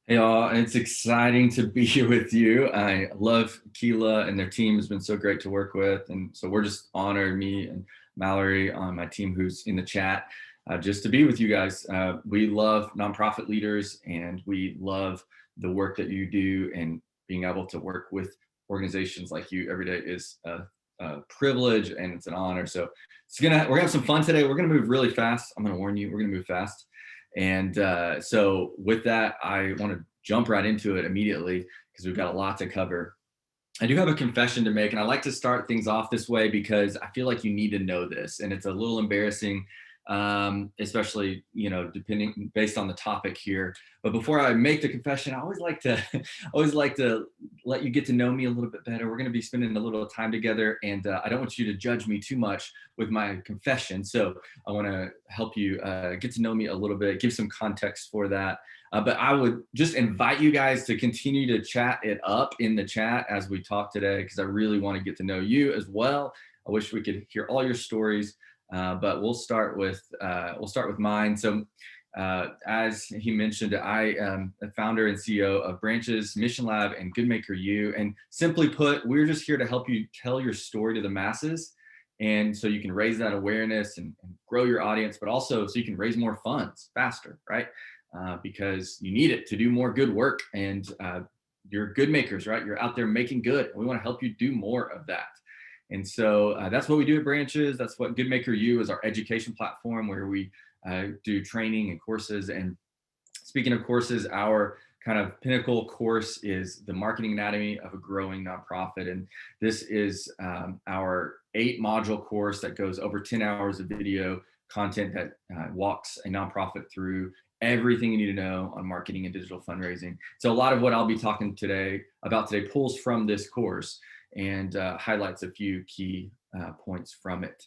Hey all, it's exciting to be here with you. I love Keela and their team has been so great to work with. And so we're just honored, me and Mallory on my team who's in the chat, just to be with you guys. We love nonprofit leaders and we love the work that you do, and being able to work with organizations like you every day is a privilege and it's an honor. So we're gonna have some fun today. We're gonna move really fast. I'm gonna warn you, we're gonna move fast. And so with that, I want to jump right into it immediately because we've got a lot to cover. I do have a confession to make, and I like to start things off this way because I feel like you need to know this, and it's a little embarrassing, especially depending based on the topic here. But before I make the confession, I always like to, always like to let you get to know me a little bit better. We're going to be spending a little time together, and I don't want you to judge me too much with my confession. So I want to help you get to know me a little bit, give some context for that. But I would just invite you guys to continue to chat it up in the chat as we talk today, because I really want to get to know you as well. I wish we could hear all your stories, but we'll start with mine. So, as he mentioned, I am the founder and CEO of Branches, Mission Lab, and Good Maker U. And simply put, we're just here to help you tell your story to the masses. And so you can raise that awareness and grow your audience, but also so you can raise more funds faster, right? Because you need it to do more good work. And you're good makers, right? You're out there making good. And we want to help you do more of that. And so that's what we do at Branches. That's what Good Maker U is, our education platform where we do training and courses. And speaking of courses, our kind of pinnacle course is the Marketing Anatomy of a Growing Nonprofit. And this is our 8-module course that goes over 10 hours of video content that walks a nonprofit through everything you need to know on marketing and digital fundraising. So a lot of what I'll be talking about today pulls from this course and highlights a few key points from it.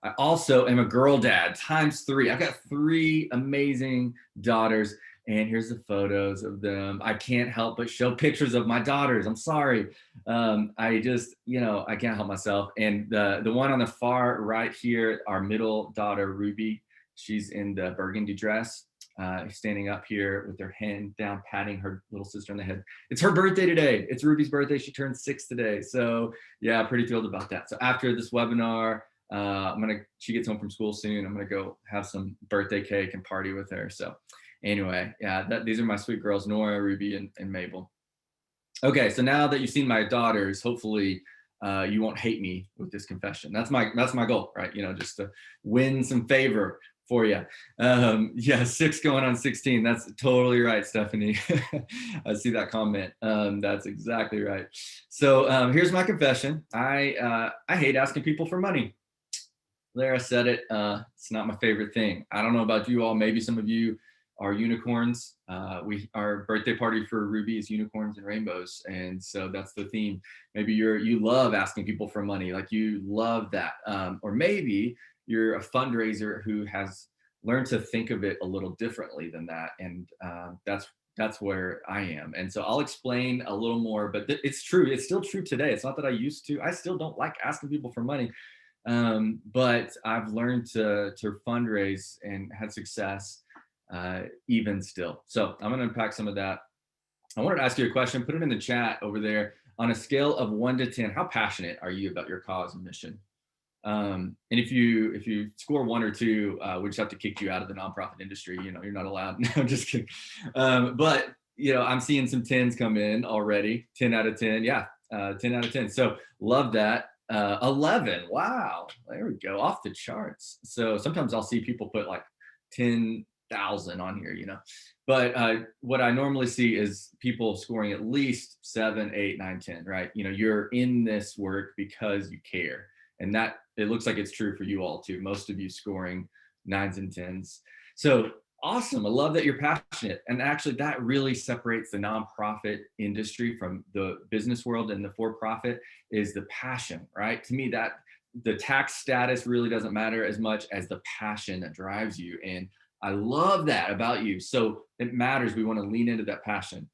I also am a girl dad ×3. I've got 3 amazing daughters, and here's the photos of them. I can't help but show pictures of my daughters. I'm sorry. I just, I can't help myself. And the one on the far right here, our middle daughter, Ruby, she's in the burgundy dress, standing up here with her hand down, patting her little sister on the head. It's her birthday today. It's Ruby's birthday. She turned 6 today. So yeah, pretty thrilled about that. So after this webinar, she gets home from school soon. I'm gonna go have some birthday cake and party with her. So anyway, yeah, these are my sweet girls, Nora, Ruby, and Mabel. Okay, so now that you've seen my daughters, hopefully you won't hate me with this confession. That's my goal, right? Just to win some favor for you. Yeah, 6 going on 16. That's totally right, Stephanie. I see that comment. That's exactly right. So here's my confession. I hate asking people for money. There, I said it. It's not my favorite thing. I don't know about you all. Maybe some of you are unicorns. Our birthday party for Ruby is unicorns and rainbows, and so that's the theme. Maybe you love asking people for money, like you love that, or maybe you're a fundraiser who has learned to think of it a little differently than that, and that's where I am. And so I'll explain a little more. But it's true. It's still true today. It's not that I used to. I still don't like asking people for money. But I've learned to fundraise and had success even still. So I'm going to unpack some of that. I wanted to ask you a question. Put it in the chat over there. On a scale of 1 to 10, how passionate are you about your cause and mission? And if you score 1 or 2, we just have to kick you out of the nonprofit industry. You're not allowed. No, I'm just kidding. But I'm seeing some 10s come in already. 10 out of 10. Yeah, 10 out of 10. So love that. 11. Wow. There we go. Off the charts. So sometimes I'll see people put like 10,000 on here, but what I normally see is people scoring at least 7, 8, 9, 10, right? You're in this work because you care. And that it looks like it's true for you all too. Most of you scoring 9s and 10s. So awesome. I love that you're passionate. And actually that really separates the nonprofit industry from the business world and the for-profit is the passion, right? To me, that the tax status really doesn't matter as much as the passion that drives you. And I love that about you. So it matters. We want to lean into that passion.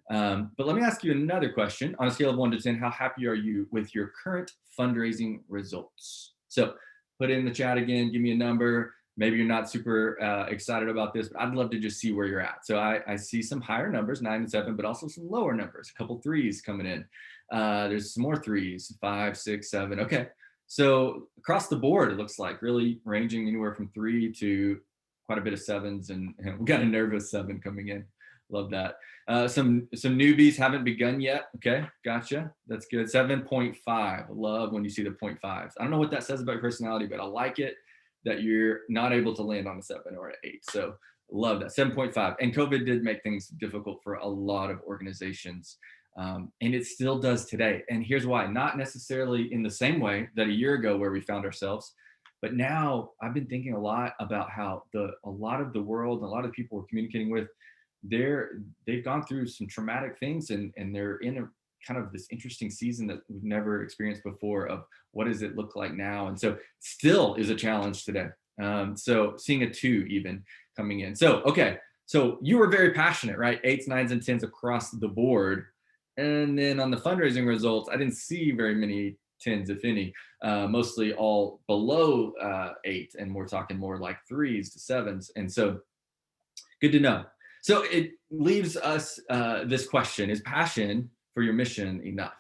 But let me ask you another question. On a scale of 1 to 10, how happy are you with your current fundraising results? So put it in the chat again, give me a number. maybe you're not super excited about this, but I'd love to just see where you're at. So I see some higher numbers, 9 and 7, but also some lower numbers, a couple threes coming in. There's some more threes, 5, 6, 7. Okay. So across the board, it looks like really ranging anywhere from 3 to quite a bit of sevens, and we got a nervous 7 coming in. Love that. Some newbies haven't begun yet. Okay, gotcha. That's good. 7.5. Love when you see the 0.5s. I don't know what that says about your personality, but I like it that you're not able to land on a 7 or an 8. So love that. 7.5. And COVID did make things difficult for a lot of organizations. And it still does today. And here's why. Not necessarily in the same way that a year ago where we found ourselves, but now I've been thinking a lot about how a lot of the world, a lot of people we're communicating with, they've gone through some traumatic things, and they're in a kind of this interesting season that we've never experienced before of what does it look like now. And so still is a challenge today. So seeing a 2 even coming in. So, okay. So you were very passionate, right? 8s, 9s, and 10s across the board. And then on the fundraising results, I didn't see very many 10s, if any, mostly all below 8. And we're talking more like 3s to 7s. And so good to know. So it leaves us this question: is passion for your mission enough?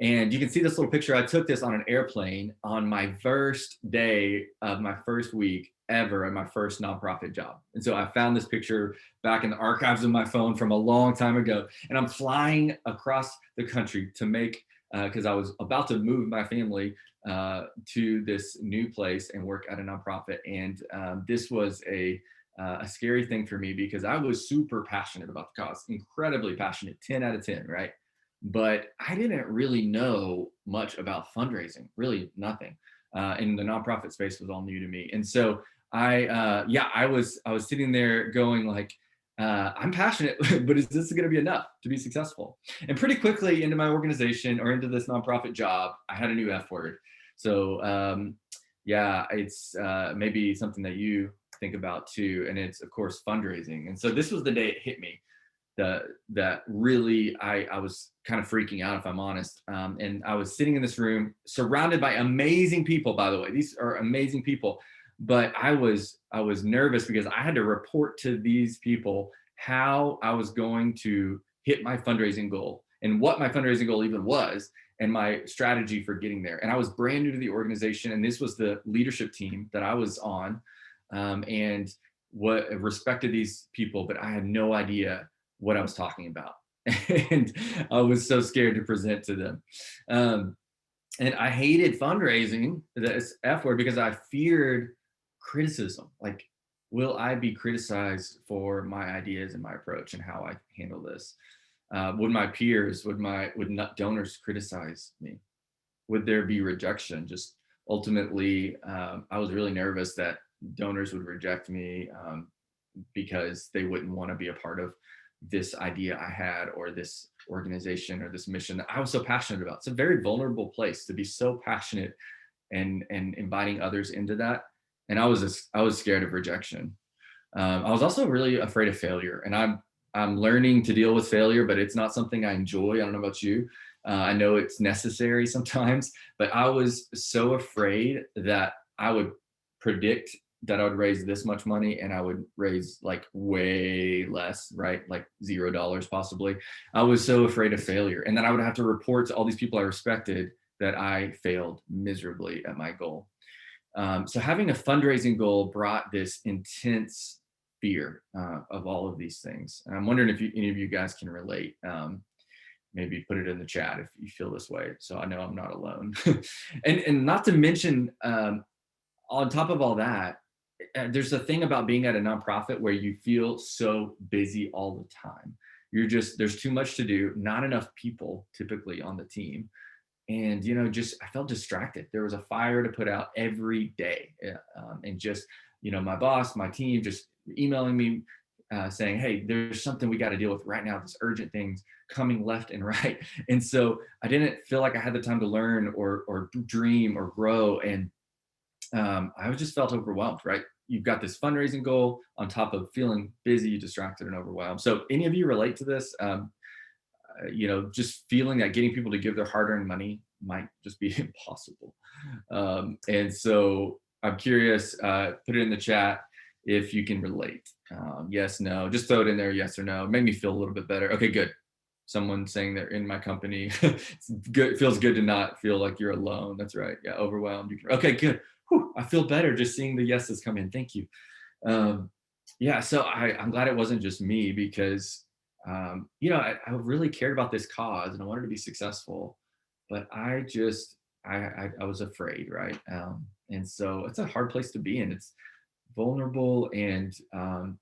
And you can see this little picture. I took this on an airplane on my first day of my first week ever at my first nonprofit job. And so I found this picture back in the archives of my phone from a long time ago. And I'm flying across the country to make, because I was about to move my family to this new place and work at a nonprofit. And this was a scary thing for me because I was super passionate about the cause, incredibly passionate, 10 out of 10, right? But I didn't really know much about fundraising, really nothing. And the nonprofit space was all new to me. And so I was sitting there going like, I'm passionate, but is this going to be enough to be successful? And pretty quickly into my organization or into this nonprofit job, I had a new F word. So it's maybe something that you think about too. And it's of course fundraising. And so this was the day it hit me that really I was kind of freaking out, if I'm honest. And I was sitting in this room surrounded by amazing people, by the way. These are amazing people. But I was nervous because I had to report to these people how I was going to hit my fundraising goal and what my fundraising goal even was and my strategy for getting there. And I was brand new to the organization, and this was the leadership team that I was on, and what respected these people, but I had no idea what I was talking about. And I was so scared to present to them. And I hated fundraising, this F word, because I feared criticism. Like, will I be criticized for my ideas and my approach and how I handle this? Would my peers, would donors criticize me? Would there be rejection? Just ultimately, I was really nervous that donors would reject me because they wouldn't want to be a part of this idea I had, or this organization, or this mission that I was so passionate about. It's a very vulnerable place to be so passionate and inviting others into that. And I was scared of rejection. I was also really afraid of failure, and I'm learning to deal with failure, but it's not something I enjoy. I don't know about you. I know it's necessary sometimes, but I was so afraid that I would predict that I would raise this much money and I would raise like way less, right? Like $0 possibly. I was so afraid of failure, and then I would have to report to all these people I respected that I failed miserably at my goal. So having a fundraising goal brought this intense fear of all of these things. And I'm wondering if any of you guys can relate. Maybe put it in the chat if you feel this way, so I know I'm not alone. and not to mention, on top of all that, there's a thing about being at a nonprofit where you feel so busy all the time. There's too much to do, not enough people typically on the team. And, I felt distracted. There was a fire to put out every day. And my boss, my team just emailing me saying, hey, there's something we got to deal with right now. This urgent things coming left and right. And so I didn't feel like I had the time to learn or dream or grow. And I just felt overwhelmed, right? You've got this fundraising goal on top of feeling busy, distracted, and overwhelmed. So any of you relate to this? Just feeling that getting people to give their hard-earned money might just be impossible. And so I'm curious, put it in the chat if you can relate. Yes, no, just throw it in there, yes or no. It made me feel a little bit better. Okay, good. Someone saying they're in my company. It's good. It feels good to not feel like you're alone. That's right. Yeah, overwhelmed. Okay, good. Whew, I feel better just seeing the yeses come in. Thank you. Um, yeah, so I'm glad it wasn't just me because, I really cared about this cause and I wanted to be successful, but I was afraid, right? And so it's a hard place to be in. It's vulnerable and,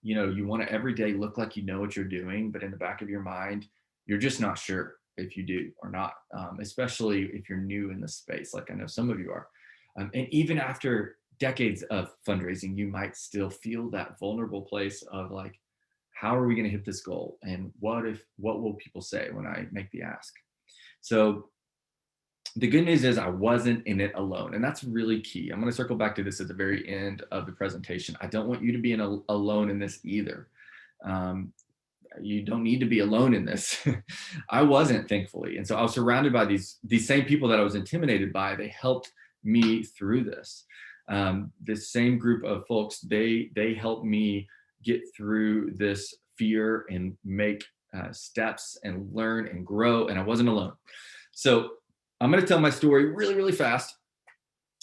you want to every day look like you know what you're doing, but in the back of your mind, you're just not sure if you do or not, especially if you're new in the space, like I know some of you are. And even after decades of fundraising, you might still feel that vulnerable place of like, how are we going to hit this goal? And what will people say when I make the ask? So the good news is I wasn't in it alone. And that's really key. I'm going to circle back to this at the very end of the presentation. I don't want you to be alone in this either. Um, you don't need to be alone in this. I wasn't, thankfully. And so I was surrounded by these same people that I was intimidated by. They helped me through this. This same group of folks, they helped me get through this fear and make steps and learn and grow. And I wasn't alone. So I'm going to tell my story really, really fast.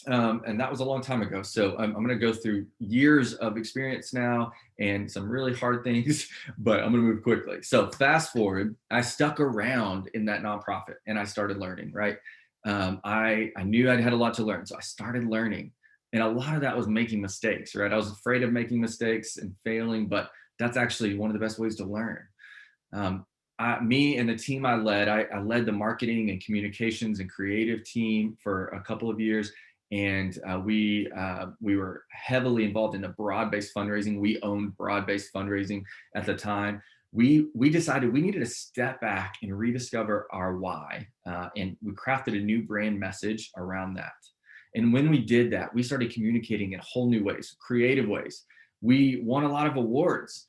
And that was a long time ago. So I'm going to go through years of experience now and some really hard things, but I'm going to move quickly. So fast forward, I stuck around in that nonprofit and I started learning, right? I knew I'd had a lot to learn. So I started learning. And a lot of that was making mistakes, right? I was afraid of making mistakes and failing, but that's actually one of the best ways to learn. Me and the team I led the marketing and communications and creative team for a couple of years. And we were heavily involved in the broad-based fundraising. We owned broad-based fundraising at the time. We decided we needed to step back and rediscover our why. And we crafted a new brand message around that. And when we did that, we started communicating in whole new ways, creative ways. We won a lot of awards,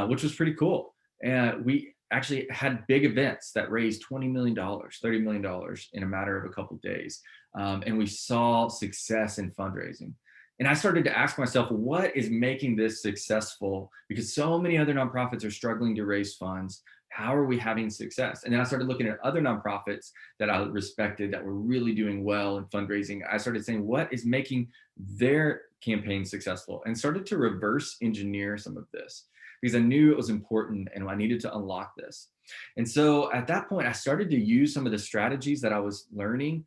which was pretty cool. And we actually had big events that raised $20 million, $30 million in a matter of a couple of days. And we saw success in fundraising. And I started to ask myself, what is making this successful? Because so many other nonprofits are struggling to raise funds. How are we having success? And then I started looking at other nonprofits that I respected that were really doing well in fundraising. I started saying, what is making their campaign successful? And started to reverse engineer some of this because I knew it was important and I needed to unlock this. And so at that point, I started to use some of the strategies that I was learning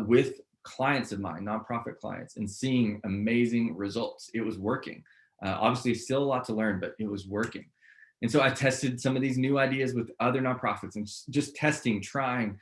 with clients of mine, nonprofit clients, and seeing amazing results. It was working. Obviously, still a lot to learn, but it was working. And so I tested some of these new ideas with other nonprofits and just testing, trying,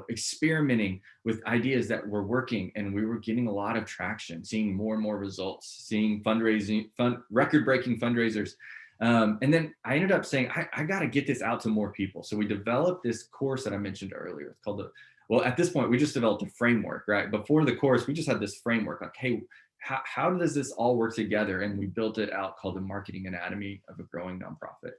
experimenting with ideas that were working. And we were getting a lot of traction, seeing more and more results, seeing record-breaking fundraisers. And then I ended up saying, I got to get this out to more people. So we developed this course that I mentioned earlier. It's called well, at this point, we just developed a framework, right? Before the course, we just had this framework like, hey, how does this all work together? And we built it out called the Marketing Anatomy of a Growing Nonprofit.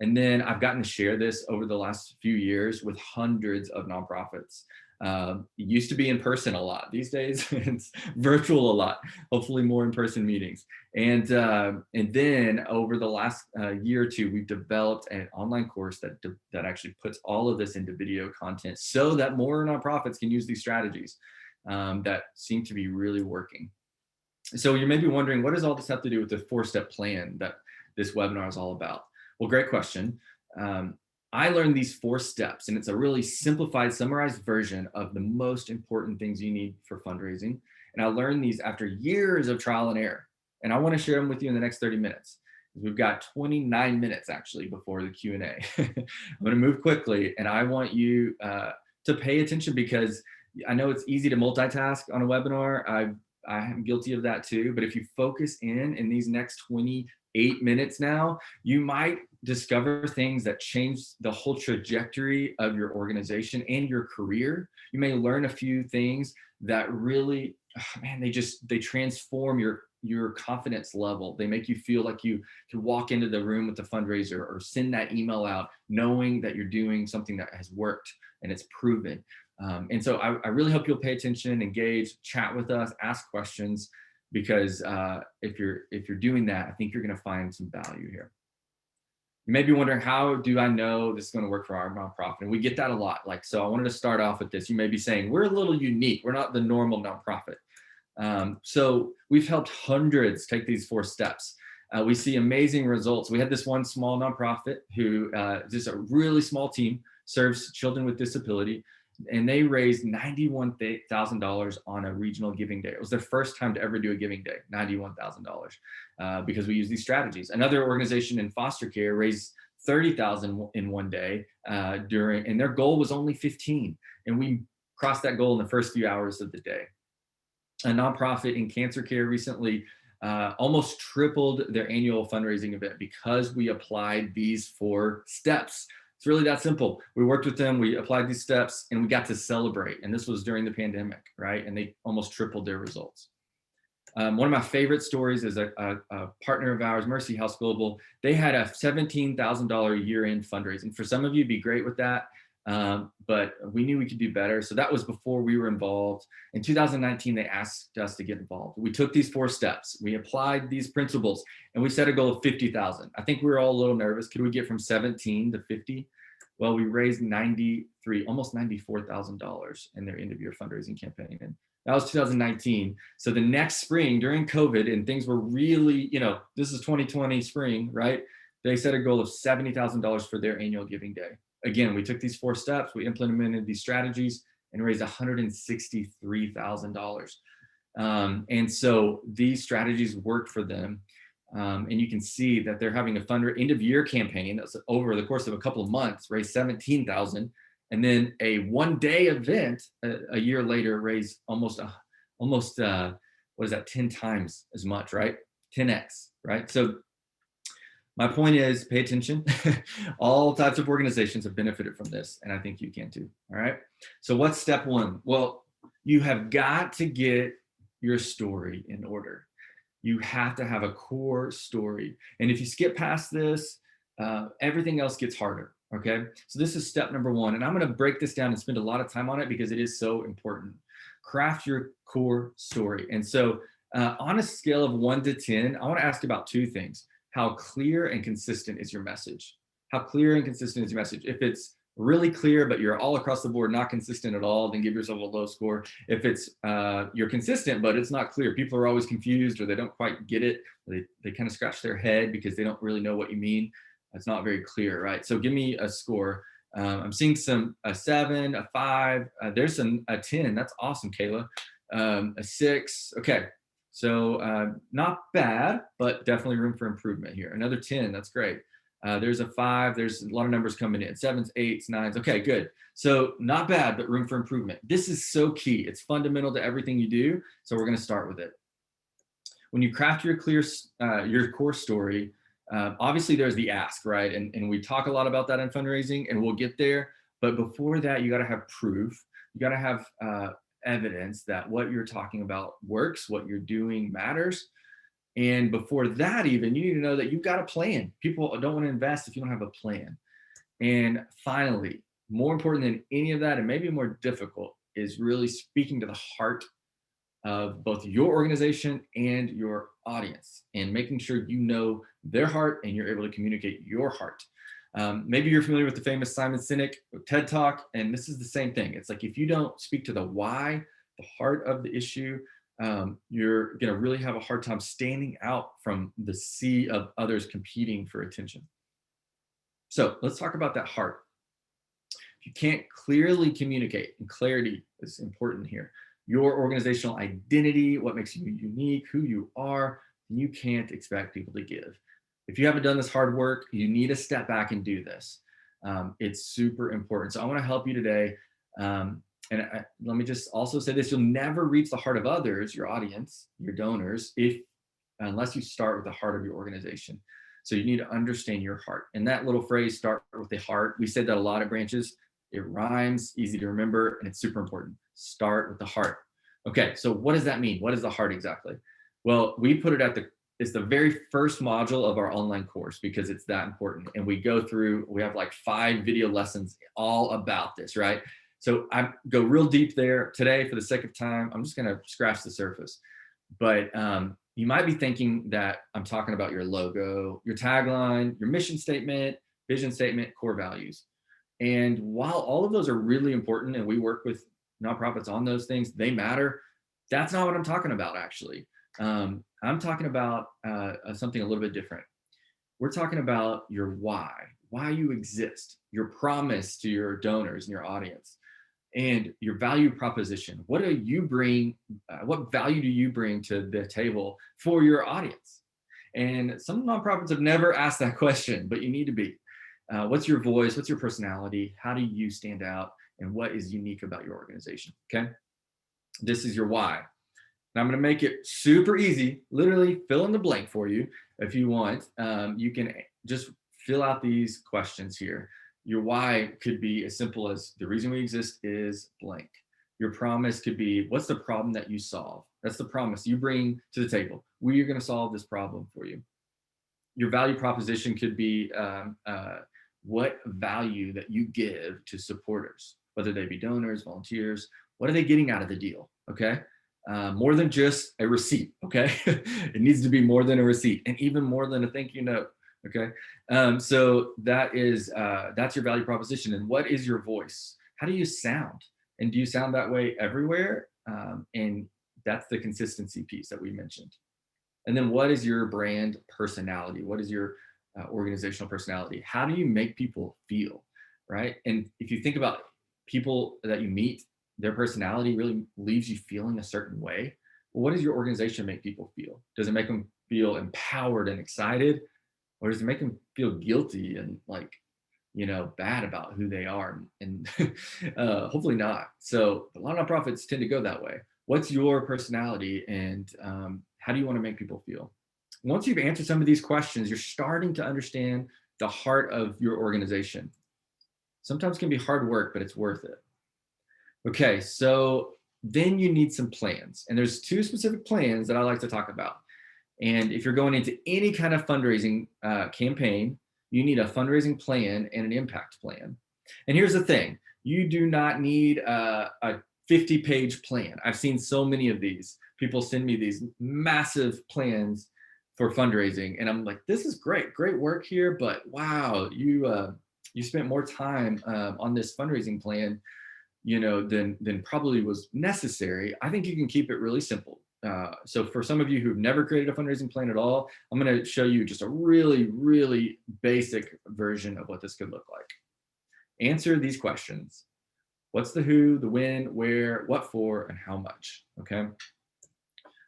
And then I've gotten to share this over the last few years with hundreds of nonprofits. It used to be in person a lot. These days, it's virtual a lot, hopefully more in-person meetings. And then over the last year or two, we've developed an online course that actually puts all of this into video content so that more nonprofits can use these strategies that seem to be really working. So you may be wondering, what does all this have to do with the 4-step plan that this webinar is all about? Well, great question. I learned these 4 steps, and it's a really simplified, summarized version of the most important things you need for fundraising. And I learned these after years of trial and error. And I want to share them with you in the next 30 minutes. We've got 29 minutes actually before the Q&A. I'm going to move quickly, and I want you to pay attention because I know it's easy to multitask on a webinar. I am guilty of that too. But if you focus in these next 28 minutes now, you might discover things that change the whole trajectory of your organization and your career. You may learn a few things that really, they transform your confidence level. They make you feel like you can walk into the room with the fundraiser or send that email out knowing that you're doing something that has worked and it's proven. And so I really hope you'll pay attention, engage, chat with us, ask questions. because if you're doing that, I think you're going to find some value here. You may be wondering, how do I know this is going to work for our nonprofit? And we get that a lot. Like, so I wanted to start off with this. You may be saying, we're a little unique. We're not the normal nonprofit. So we've helped hundreds take these 4 steps. We see amazing results. We had this one small nonprofit who just a really small team, serves children with disability, and they raised $91,000 on a regional giving day. It was their first time to ever do a giving day, $91,000, because we use these strategies. Another organization in foster care raised $30,000 in one day and their goal was only 15, and we crossed that goal in the first few hours of the day. A nonprofit in cancer care recently almost tripled their annual fundraising event because we applied these 4 steps. It's really that simple. We worked with them, we applied these steps, and we got to celebrate. And this was during the pandemic, right? And they almost tripled their results. One of my favorite stories is a partner of ours, Mercy House Global. They had a $17,000 year-end fundraising. For some of you, be great with that. But we knew we could do better. So that was before we were involved. In 2019, they asked us to get involved. We took these 4 steps. We applied these principles, and we set a goal of 50,000. I think we were all a little nervous. Could we get from 17 to 50? Well, we raised almost $94,000 in their end of year fundraising campaign. And that was 2019. So the next spring, during COVID, and things were really, this is 2020 spring, right? They set a goal of $70,000 for their annual giving day. Again, we took these 4 steps, we implemented these strategies, and raised $163,000. And so these strategies worked for them. And you can see that they're having a end of year campaign that's over the course of a couple of months, raised $17,000. And then a one-day event a year later raised almost 10 times as much, right? 10x, right? So my point is, pay attention. All types of organizations have benefited from this, and I think you can too. All right. So what's step 1? Well, you have got to get your story in order. You have to have a core story. And if you skip past this, everything else gets harder. Okay. So this is step number 1. And I'm going to break this down and spend a lot of time on it because it is so important. Craft your core story. And so on a scale of 1 to 10, I want to ask about 2 things. How clear and consistent is your message? How clear and consistent is your message? If it's really clear, but you're all across the board not consistent at all, then give yourself a low score. If it's you're consistent, but it's not clear, people are always confused or they don't quite get it, they kind of scratch their head because they don't really know what you mean. It's not very clear, right? So give me a score. I'm seeing a 7, a 5. There's a 10. That's awesome, Kayla. A 6. Okay. So not bad, but definitely room for improvement here. Another 10, that's great. There's a 5, there's a lot of numbers coming in, 7s, 8s, 9s. Okay, good. So not bad, but room for improvement. This is so key. It's fundamental to everything you do. So we're gonna start with it. When you craft your core story, obviously there's the ask, right? And we talk a lot about that in fundraising, and we'll get there. But before that, you gotta have proof. You gotta have evidence that what you're talking about works, what you're doing matters. And before that, even, you need to know that you've got a plan. People don't want to invest if you don't have a plan. And finally, more important than any of that, and maybe more difficult, is really speaking to the heart of both your organization and your audience, and making sure you know their heart and you're able to communicate your heart. Maybe you're familiar with the famous Simon Sinek TED Talk, and this is the same thing. It's like, if you don't speak to the why, the heart of the issue, you're going to really have a hard time standing out from the sea of others competing for attention. So let's talk about that heart. If you can't clearly communicate, and clarity is important here, your organizational identity, what makes you unique, who you are, then you can't expect people to give. If you haven't done this hard work, you need to step back and do this. It's super important. So I want to help you today. Let me just also say this: you'll never reach the heart of others, your audience, your donors, unless you start with the heart of your organization. So you need to understand your heart. And that little phrase, start with the heart, we said that a lot at Branches. It rhymes, easy to remember, and it's super important. Start with the heart. Okay, so what does that mean? What is the heart exactly? Well, we put it it's the very first module of our online course because it's that important. And we have like 5 video lessons all about this, right? So I go real deep there. Today, for the sake of time, I'm just gonna scratch the surface. But you might be thinking that I'm talking about your logo, your tagline, your mission statement, vision statement, core values. And while all of those are really important and we work with nonprofits on those things, they matter. That's not what I'm talking about, actually. I'm talking about something a little bit different. We're talking about your why you exist, your promise to your donors and your audience, and your value proposition. What do you bring? What value do you bring to the table for your audience? And some nonprofits have never asked that question, but you need to be. What's your voice? What's your personality? How do you stand out? And what is unique about your organization? Okay. This is your why. And I'm going to make it super easy, literally fill in the blank for you if you want. You can just fill out these questions here. Your why could be as simple as the reason we exist is blank. Your promise could be, what's the problem that you solve? That's the promise you bring to the table. We are going to solve this problem for you. Your value proposition could be what value that you give to supporters, whether they be donors, volunteers. What are they getting out of the deal? Okay. More than just a receipt. Okay. It needs to be more than a receipt, and even more than a thank you note. Okay. So that's your value proposition. And what is your voice? How do you sound? And do you sound that way everywhere? And that's the consistency piece that we mentioned. And then what is your brand personality? What is your organizational personality? How do you make people feel? Right. And if you think about people that you meet, their personality really leaves you feeling a certain way. Well, what does your organization make people feel? Does it make them feel empowered and excited? Or does it make them feel guilty and like, bad about who they are? And hopefully not. So a lot of nonprofits tend to go that way. What's your personality, and how do you want to make people feel? Once you've answered some of these questions, you're starting to understand the heart of your organization. Sometimes it can be hard work, but it's worth it. Okay, so then you need some plans. And there's two specific plans that I like to talk about. And if you're going into any kind of fundraising campaign, you need a fundraising plan and an impact plan. And here's the thing, you do not need a 50-page plan. I've seen so many of these. People send me these massive plans for fundraising. And I'm like, this is great work here, but wow, you spent more time on this fundraising plan than probably was necessary. I think you can keep it really simple. So for some of you who've never created a fundraising plan at all, I'm going to show you just a really, really basic version of what this could look like. Answer these questions. What's the who, the when, where, what for, and how much? Okay.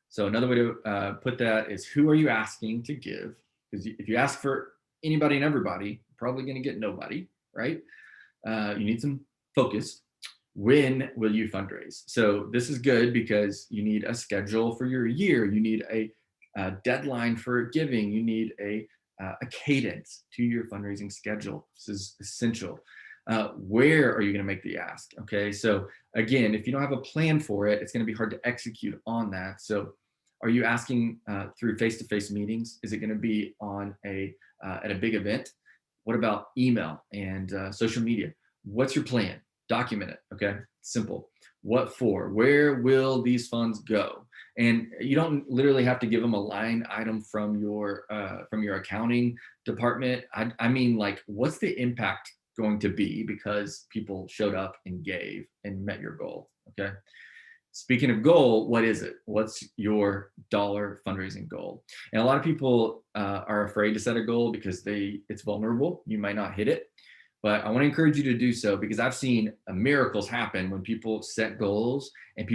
So another way to put that is, who are you asking to give? Because if you ask for anybody and everybody, you're probably going to get nobody, right? You need some focus. When will you fundraise? So this is good because you need a schedule for your year. You need a deadline for giving. You need a cadence to your fundraising schedule. This is essential. Where are you going to make the ask? Okay, so again, if you don't have a plan for it, it's going to be hard to execute on that. So are you asking through face-to-face meetings? Is it going to be on at a big event? What about email and social media? What's your plan? Document it. Okay, simple. What for? Where will these funds go? And you don't literally have to give them a line item from your accounting department. I mean, like, what's the impact going to be because people showed up and gave and met your goal? Okay. Speaking of goal, what is it? What's your dollar fundraising goal? And a lot of people are afraid to set a goal because it's vulnerable. You might not hit it. But I want to encourage you to do so, because I've seen miracles happen when people set goals and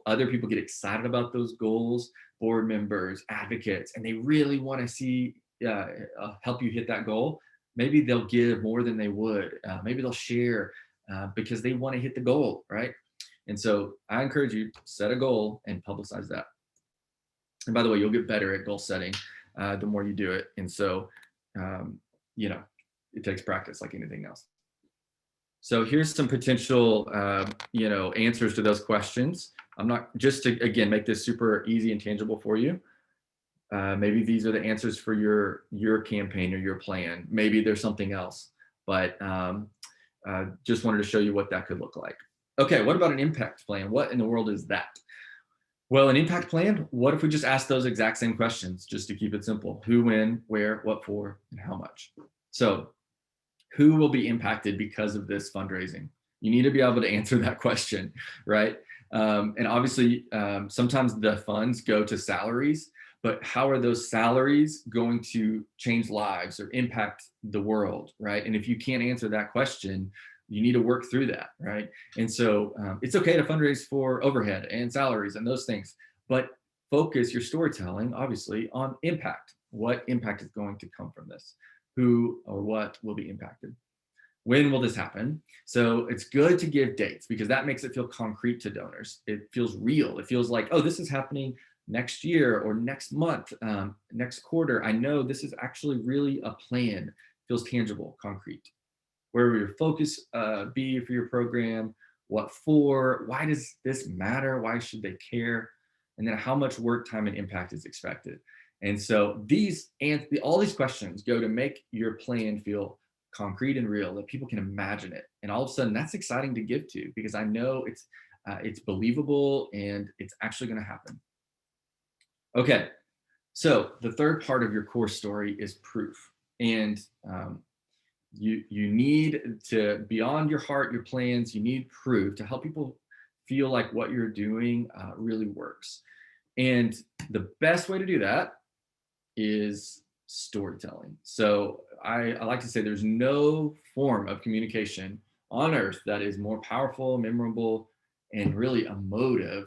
other people get excited about those goals, board members, advocates, and they really want to see help you hit that goal. Maybe they'll give more than they would. Maybe they'll share because they want to hit the goal, right? And so I encourage you to set a goal and publicize that. And by the way, you'll get better at goal setting the more you do it. And so, it takes practice like anything else. So here's some potential, answers to those questions. I'm not, just to, again, make this super easy and tangible for you. Maybe these are the answers for your campaign or your plan. Maybe there's something else, but just wanted to show you what that could look like. Okay, what about an impact plan? What in the world is that? Well, an impact plan, what if we just ask those exact same questions just to keep it simple? Who, when, where, what for, and how much? So, who will be impacted because of this fundraising? You need to be able to answer that question, right? And obviously, sometimes the funds go to salaries, but how are those salaries going to change lives or impact the world, right? And if you can't answer that question, you need to work through that, right? And so it's okay to fundraise for overhead and salaries and those things, but focus your storytelling, obviously, on impact. What impact is going to come from this? Who or what will be impacted? When will this happen? So it's good to give dates because that makes it feel concrete to donors. It feels real. It feels like, oh, this is happening next year or next month, next quarter. I know this is actually really a plan. It feels tangible, concrete. Where will your focus be for your program? What for? Why does this matter? Why should they care? And then how much work, time, and impact is expected? And so these and all these questions go to make your plan feel concrete and real, that people can imagine it. And all of a sudden, that's exciting to give to because I know it's believable and it's actually going to happen. Okay, so the third part of your core story is proof, and you need to, beyond your heart, your plans, you need proof to help people feel like what you're doing really works. And the best way to do that is storytelling. So I like to say there's no form of communication on earth that is more powerful, memorable, and really emotive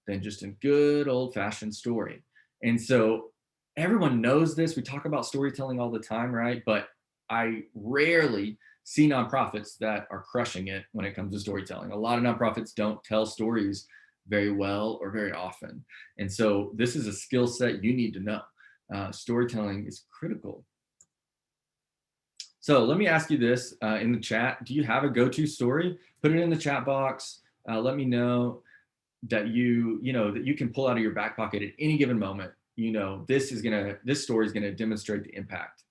than just a good old fashioned story. And so everyone knows this. We talk about storytelling all the time, right? But I rarely see nonprofits that are crushing it when it comes to storytelling. A lot of nonprofits don't tell stories very well or very often. And so this is a skill set you need to know. Storytelling is critical. So let me ask you this in the chat. Do you have a go-to story? Put it in the chat box. Let me know that that you can pull out of your back pocket at any given moment. This story is gonna demonstrate the impact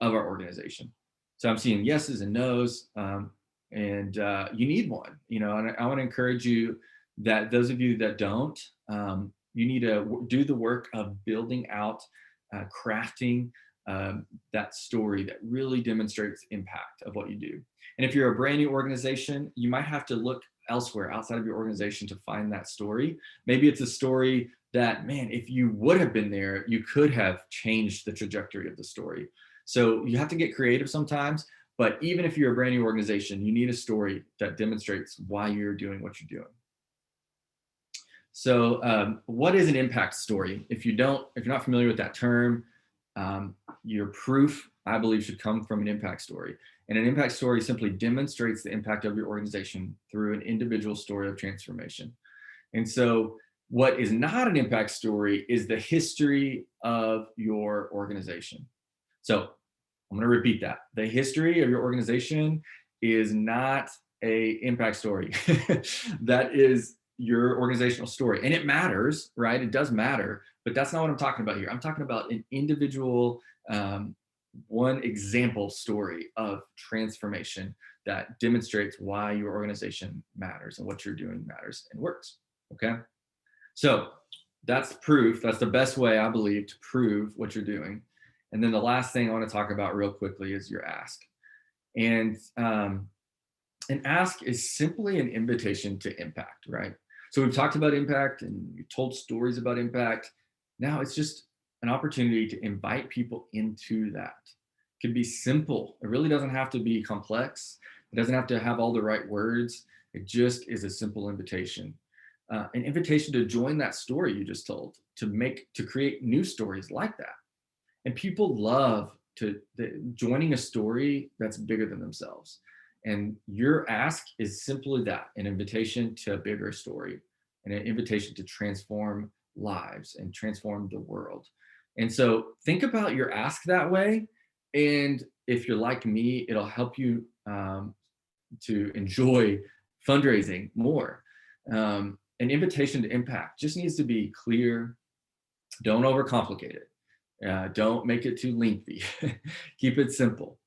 of our organization. So I'm seeing yeses and nos, and you need one. And I want to encourage you that those of you that don't, you need to do the work of building out, crafting that story that really demonstrates impact of what you do. And if you're a brand new organization, you might have to look elsewhere outside of your organization to find that story. Maybe it's a story that, man, if you would have been there, you could have changed the trajectory of the story. So you have to get creative sometimes, but even if you're a brand new organization, you need a story that demonstrates why you're doing what you're doing. So what is an impact story? If you're not familiar with that term, your proof, I believe, should come from an impact story. And an impact story simply demonstrates the impact of your organization through an individual story of transformation. And so what is not an impact story is the history of your organization. So I'm going to repeat that. The history of your organization is not a impact story. That is your organizational story. And it matters, right? It does matter, but that's not what I'm talking about here. I'm talking about an individual, one example story of transformation that demonstrates why your organization matters and what you're doing matters and works. Okay. So that's proof. That's the best way, I believe, to prove what you're doing. And then the last thing I want to talk about real quickly is your ask. And an ask is simply an invitation to impact, right? So we've talked about impact and you told stories about impact. Now it's just an opportunity to invite people into that. It can be simple. It really doesn't have to be complex. It doesn't have to have all the right words. It just is a simple invitation. An invitation to join that story you just told, to create new stories like that. And people love joining a story that's bigger than themselves. And your ask is simply that, an invitation to a bigger story and an invitation to transform lives and transform the world. And so think about your ask that way. And if you're like me, it'll help you to enjoy fundraising more. An invitation to impact just needs to be clear. Don't overcomplicate it. Don't make it too lengthy. Keep it simple.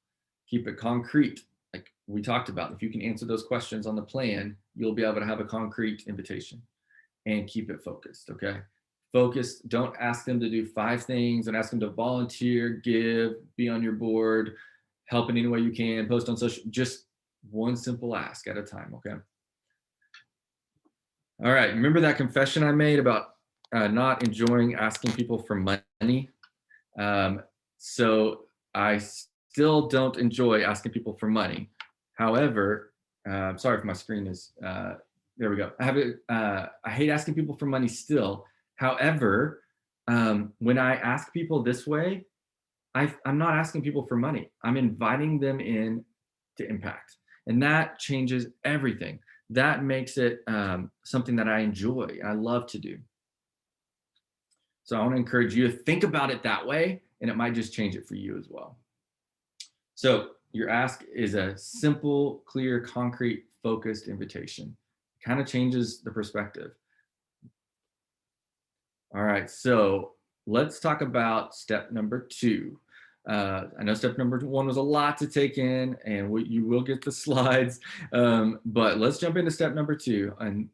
Keep it concrete. Like we talked about, if you can answer those questions on the plan, you'll be able to have a concrete invitation. and keep it focused, okay? Focus, don't ask them to do 5 things, and ask them to volunteer, give, be on your board, help in any way you can, post on social, just one simple ask at a time, okay? All right, remember that confession I made about not enjoying asking people for money? Um, so I still don't enjoy asking people for money. However, sorry if my screen is, there we go. I hate asking people for money still. However, when I ask people this way, I'm not asking people for money. I'm inviting them in to impact. And that changes everything. That makes it something that I enjoy, I love to do. So I want to encourage you to think about it that way, and it might just change it for you as well. So your ask is a simple, clear, concrete, focused invitation. Kind of changes the perspective. All right, so let's talk about step number 2. I know step number 1 was a lot to take in, and you will get the slides, but let's jump into step number 2, and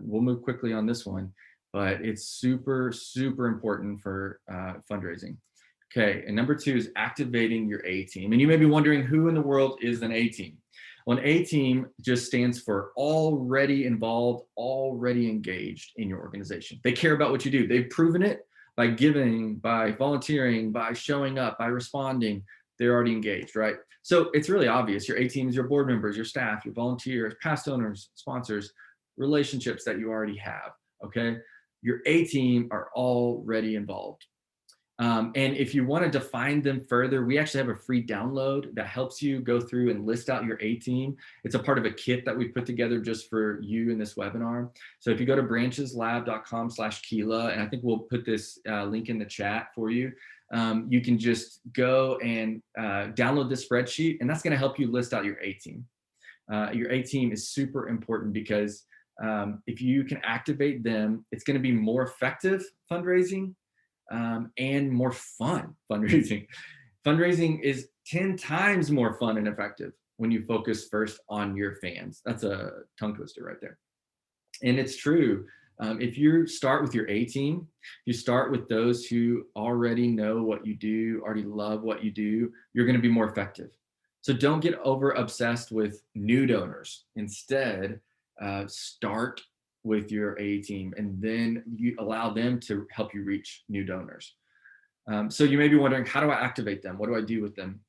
we'll move quickly on this one, but it's super, super important for fundraising. Okay, and number 2 is activating your A team. And you may be wondering, who in the world is an A team? Well, an A team just stands for already involved, already engaged in your organization. They care about what you do. They've proven it by giving, by volunteering, by showing up, by responding. They're already engaged, right? So it's really obvious. Your A team is your board members, your staff, your volunteers, past owners, sponsors, relationships that you already have, okay? Your A team are already involved. And if you want to define them further, we actually have a free download that helps you go through and list out your A team. It's a part of a kit that we put together just for you in this webinar. So if you go to brancheslab.com/Keela, and I think we'll put this link in the chat for you, you can just go and download this spreadsheet, and that's going to help you list out your A team. Your A team is super important because if you can activate them, it's going to be more effective fundraising. And more fun fundraising. Fundraising is 10 times more fun and effective when you focus first on your fans. That's a tongue twister right there. And it's true. If you start with your A team, you start with those who already know what you do, already love what you do, you're going to be more effective. So don't get over obsessed with new donors. Instead, start with your A team, and then you allow them to help you reach new donors. So you may be wondering, how do I activate them? What do I do with them?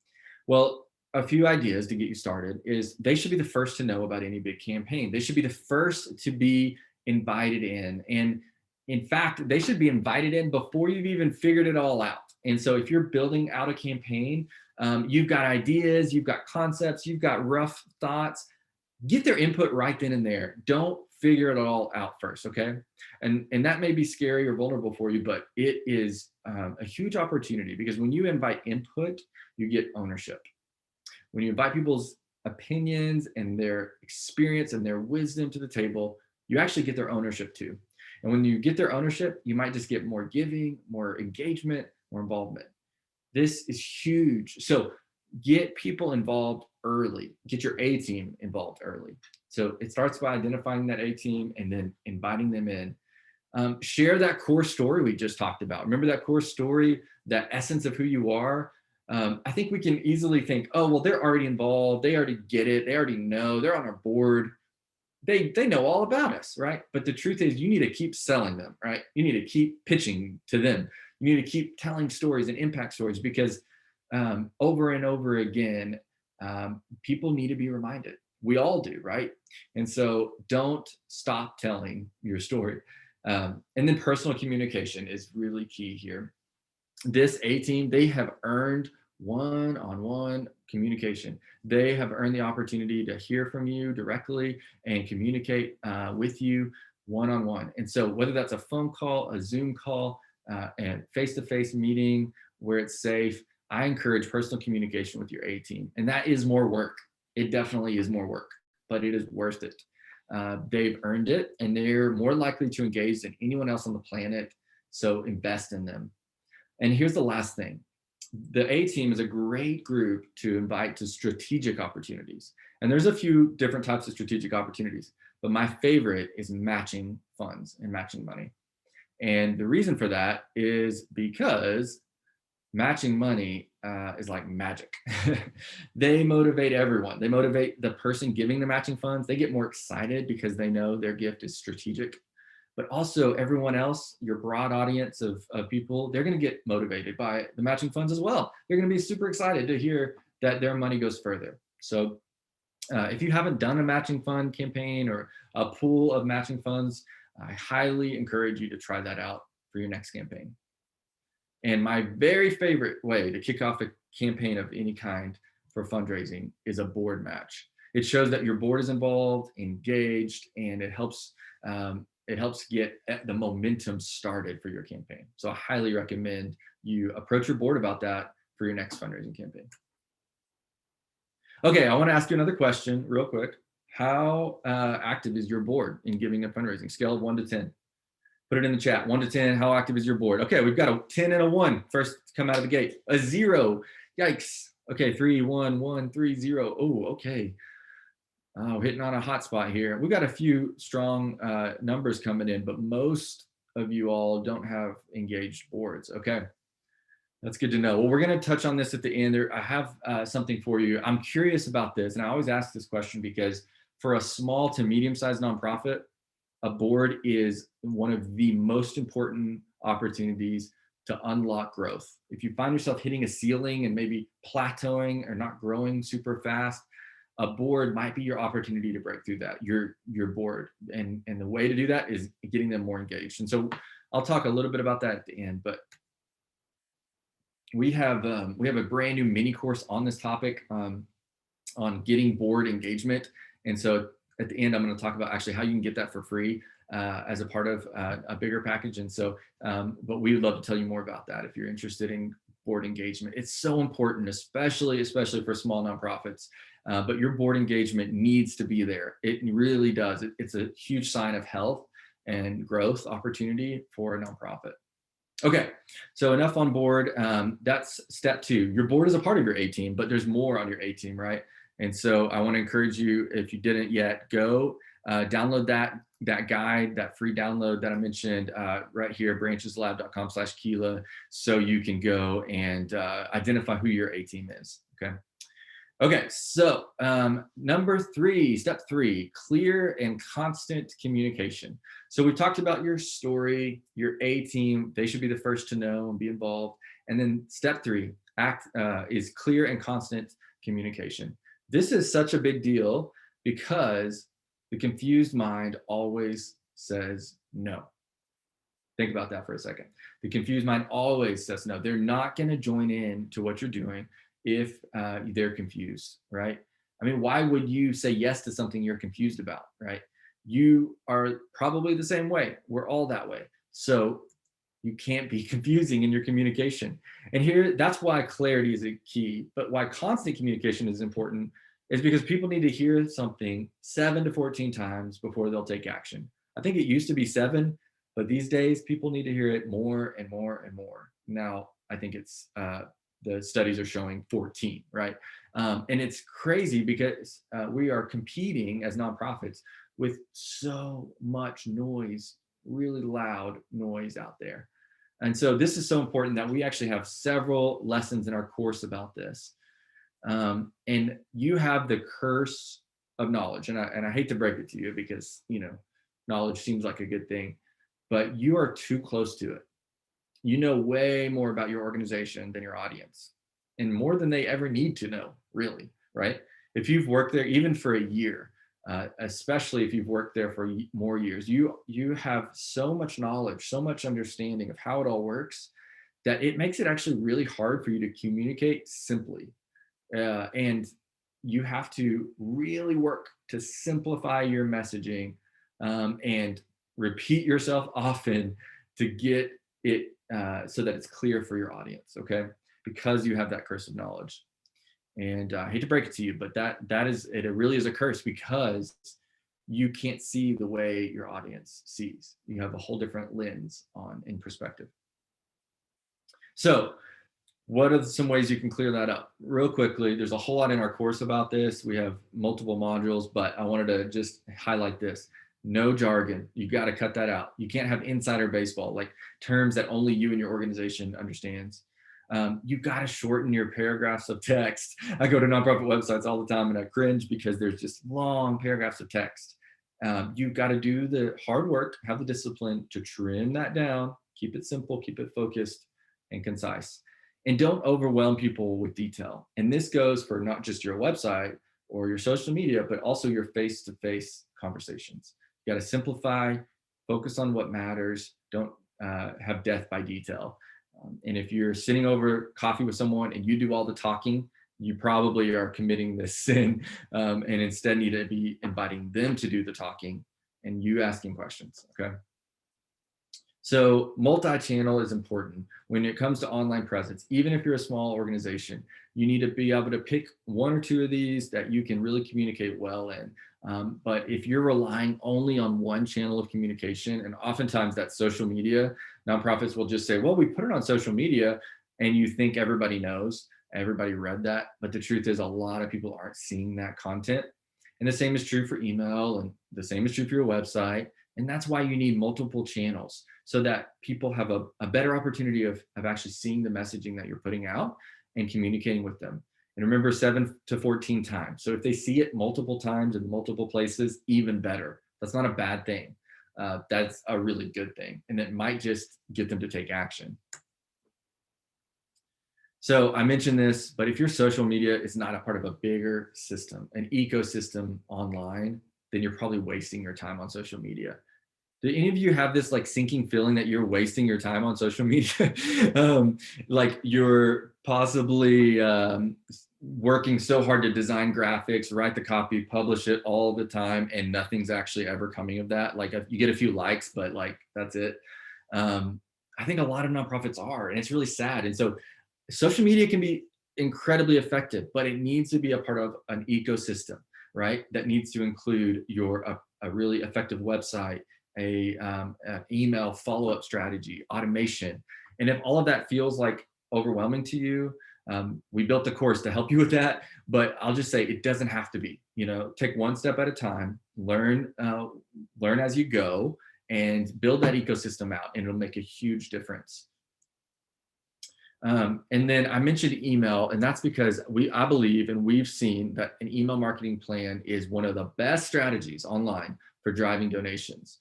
Well, a few ideas to get you started is they should be the first to know about any big campaign. They should be the first to be invited in. And in fact, they should be invited in before you've even figured it all out. And so if you're building out a campaign, you've got ideas, you've got concepts, you've got rough thoughts, get their input right then and there. Don't figure it all out first, okay? And that may be scary or vulnerable for you, but it is a huge opportunity, because when you invite input, you get ownership. When you invite people's opinions and their experience and their wisdom to the table, you actually get their ownership too. And when you get their ownership, you might just get more giving, more engagement, more involvement. This is huge. So get people involved early. Get your A team involved early. So it starts by identifying that A team and then inviting them in. Share that core story we just talked about. Remember that core story, that essence of who you are? I think we can easily think, oh, well, they're already involved. They already get it. They already know. They're on our board. They know all about us, right? But the truth is, you need to keep selling them, right? You need to keep pitching to them. You need to keep telling stories and impact stories, because over and over again, people need to be reminded. We all do, right? And so don't stop telling your story. And then personal communication is really key here. This A team, they have earned one-on-one communication. They have earned the opportunity to hear from you directly and communicate with you one-on-one. And so whether that's a phone call, a Zoom call, and face-to-face meeting where it's safe, I encourage personal communication with your A team. And that is more work. It definitely is more work, but it is worth it. They've earned it, and they're more likely to engage than anyone else on the planet. So invest in them. And here's the last thing. The A team is a great group to invite to strategic opportunities. And there's a few different types of strategic opportunities, but my favorite is matching funds and matching money. And the reason for that is because matching money is like magic. They motivate everyone. They motivate the person giving the matching funds. They get more excited because they know their gift is strategic. But also everyone else, your broad audience of people, they're going to get motivated by the matching funds as well. They're going to be super excited to hear that their money goes further. So if you haven't done a matching fund campaign or a pool of matching funds, I highly encourage you to try that out for your next campaign. And my very favorite way to kick off a campaign of any kind for fundraising is a board match. It shows that your board is involved, engaged, and it helps get the momentum started for your campaign. So I highly recommend you approach your board about that for your next fundraising campaign. Okay, I want to ask you another question real quick. How active is your board in giving a fundraising? Scale of 1 to 10. Put it in the chat. 1 to 10, how active is your board? Okay, we've got a 10 and a 1 first to come out of the gate. A 0, yikes. Okay, 3, 1, 1, 3, 0. Oh, okay. Oh, hitting on a hot spot here. We've got a few strong numbers coming in, but most of you all don't have engaged boards. Okay, that's good to know. Well, we're going to touch on this at the end. I have something for you. I'm curious about this, and I always ask this question because for a small to medium-sized nonprofit, a board is one of the most important opportunities to unlock growth. If you find yourself hitting a ceiling and maybe plateauing or not growing super fast, a board might be your opportunity to break through that, your board. And the way to do that is getting them more engaged. And so I'll talk a little bit about that at the end, but we have a brand new mini course on this topic on getting board engagement. And so at the end, I'm going to talk about actually how you can get that for free as a part of a bigger package. And so, but we would love to tell you more about that if you're interested in board engagement. It's so important, especially for small nonprofits. But your board engagement needs to be there. It really does. It's a huge sign of health and growth opportunity for a nonprofit. Okay, so enough on board. That's step 2. Your board is a part of your A team, but there's more on your A team, right? And so I want to encourage you, if you didn't yet, go download that guide, that free download that I mentioned right here, brancheslab.com/Keela, so you can go and identify who your A team is. Okay, so number 3, step 3, clear and constant communication. So we talked about your story, your A team, they should be the first to know and be involved. And then step 3 is clear and constant communication. This is such a big deal because the confused mind always says no. Think about that for a second. The confused mind always says no. They're not going to join in to what you're doing if they're confused, right? I mean, why would you say yes to something you're confused about, right? You are probably the same way. We're all that way. So you can't be confusing in your communication. And here, that's why clarity is a key, but why constant communication is important is because people need to hear something 7 to 14 times before they'll take action. I think it used to be 7, but these days people need to hear it more and more and more. Now, I think it's, the studies are showing 14, right? And it's crazy because we are competing as nonprofits with so much noise, really loud noise out there. And so this is so important that we actually have several lessons in our course about this. And you have the curse of knowledge. And I hate to break it to you because, knowledge seems like a good thing, but you are too close to it. You know way more about your organization than your audience, and more than they ever need to know, really, right? If you've worked there even for a year, especially if you've worked there for more years, you have so much knowledge, so much understanding of how it all works that it makes it actually really hard for you to communicate simply. And you have to really work to simplify your messaging and repeat yourself often to get it so that it's clear for your audience, okay? Because you have that curse of knowledge. And I hate to break it to you, but it really is a curse because you can't see the way your audience sees. You have a whole different lens in perspective. So What are some ways you can clear that up? Real quickly, there's a whole lot in our course about this. We have multiple modules, but I wanted to just highlight this. No jargon. You got to cut that out. You can't have insider baseball, like terms that only you and your organization understands. You've got to shorten your paragraphs of text. I go to nonprofit websites all the time and I cringe because there's just long paragraphs of text. You've got to do the hard work, have the discipline to trim that down, keep it simple, keep it focused and concise. And don't overwhelm people with detail. And this goes for not just your website or your social media, but also your face-to-face conversations. You got to simplify, focus on what matters. Don't have death by detail. And if you're sitting over coffee with someone and you do all the talking, you probably are committing this sin, and instead need to be inviting them to do the talking and you asking questions. Okay. So multi-channel is important when it comes to online presence. Even if you're a small organization, you need to be able to pick one or two of these that you can really communicate well in. But if you're relying only on one channel of communication, and oftentimes that's social media, nonprofits will just say, well, we put it on social media, and you think everybody knows, everybody read that. But the truth is a lot of people aren't seeing that content. And the same is true for email, and the same is true for your website. And that's why you need multiple channels so that people have a better opportunity of actually seeing the messaging that you're putting out and communicating with them. And remember, 7 to 14 times. So if they see it multiple times in multiple places, even better. That's not a bad thing. That's a really good thing. And it might just get them to take action. So I mentioned this, but if your social media is not a part of a bigger system, an ecosystem online, then you're probably wasting your time on social media. Do any of you have this like sinking feeling that you're wasting your time on social media? Like you're possibly working so hard to design graphics, write the copy, publish it all the time, and nothing's actually ever coming of that. Like you get a few likes, but like that's it. I think a lot of nonprofits are, and it's really sad. And so social media can be incredibly effective, but it needs to be a part of an ecosystem, right? That needs to include a really effective website, an email follow-up strategy, automation. And if all of that feels like overwhelming to you, we built the course to help you with that, but I'll just say it doesn't have to be. Take one step at a time, learn as you go, and build that ecosystem out, and it'll make a huge difference. And then I mentioned email, and that's because I believe and we've seen that an email marketing plan is one of the best strategies online for driving donations.